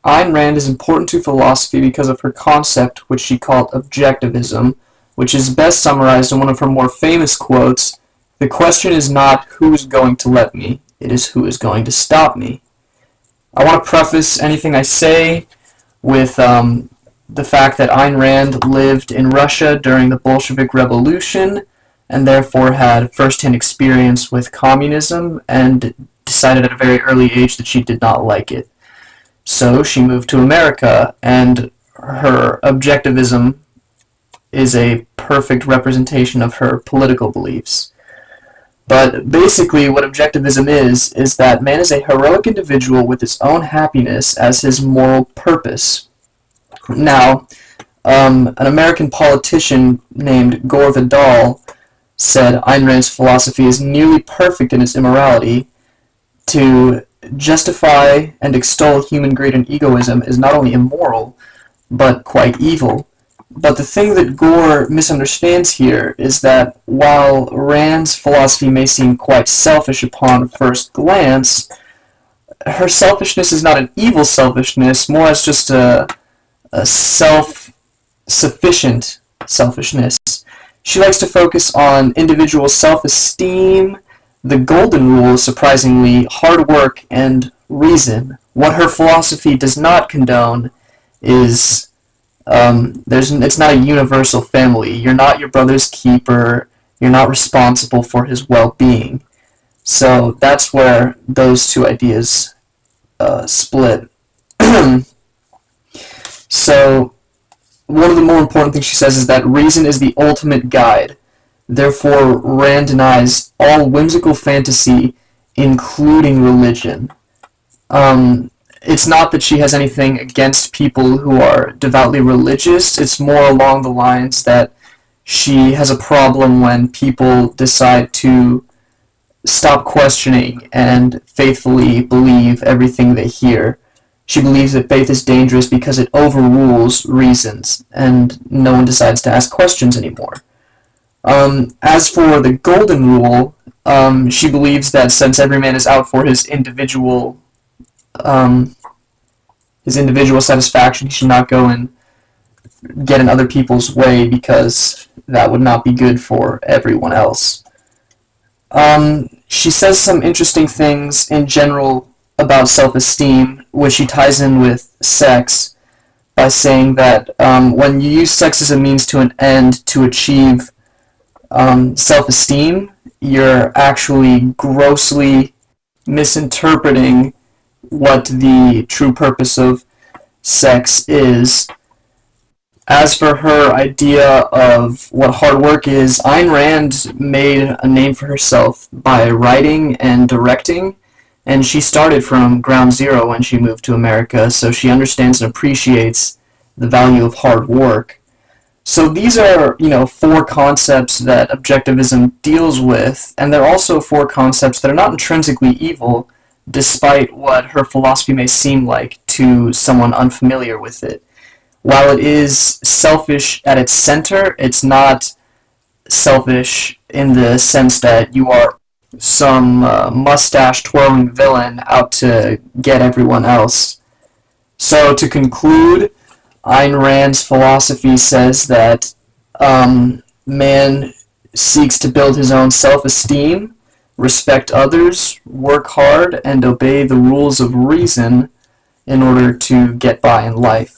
Ayn Rand is important to philosophy because of her concept, which she called objectivism, which is best summarized in one of her more famous quotes: "The question is not who is going to let me, it is who is going to stop me." I want to preface anything I say with the fact that Ayn Rand lived in Russia during the Bolshevik Revolution and therefore had first-hand experience with communism and decided at a very early age that she did not like it. So she moved to America, and her objectivism is a perfect representation of her political beliefs. But basically what objectivism is that man is a heroic individual with his own happiness as his moral purpose. Now, an American politician named Gore Vidal said Ayn Rand's philosophy is nearly perfect in its immorality. To justify and extol human greed and egoism is not only immoral, but quite evil. But the thing that Gore misunderstands here is that while Rand's philosophy may seem quite selfish upon first glance, her selfishness is not an evil selfishness, more as just a self-sufficient selfishness. She likes to focus on individual self-esteem, the golden rule, surprisingly, hard work, and reason. What her philosophy does not condone is it's not a universal family. You're not your brother's keeper. You're not responsible for his well-being. So that's where those two ideas split. So one of the more important things she says is that reason is the ultimate guide. Therefore, Rand denies all whimsical fantasy, including religion. It's not that she has anything against people who are devoutly religious. It's more along the lines that she has a problem when people decide to stop questioning and faithfully believe everything they hear. She believes that faith is dangerous because it overrules reasons, and no one decides to ask questions anymore. As for the golden rule, she believes that since every man is out for his individual satisfaction, he should not go and get in other people's way because that would not be good for everyone else. She says some interesting things in general about self-esteem, which she ties in with sex by saying that when you use sex as a means to an end to achieve self-esteem, you're actually grossly misinterpreting what the true purpose of sex is. As for her idea of what hard work is, Ayn Rand made a name for herself by writing and directing, and she started from ground zero when she moved to America, so she understands and appreciates the value of hard work. So these are, four concepts that objectivism deals with, and they're also four concepts that are not intrinsically evil, despite what her philosophy may seem like to someone unfamiliar with it. While it is selfish at its center, it's not selfish in the sense that you are some mustache-twirling villain out to get everyone else. So to conclude, Ayn Rand's philosophy says that man seeks to build his own self-esteem, respect others, work hard, and obey the rules of reason in order to get by in life.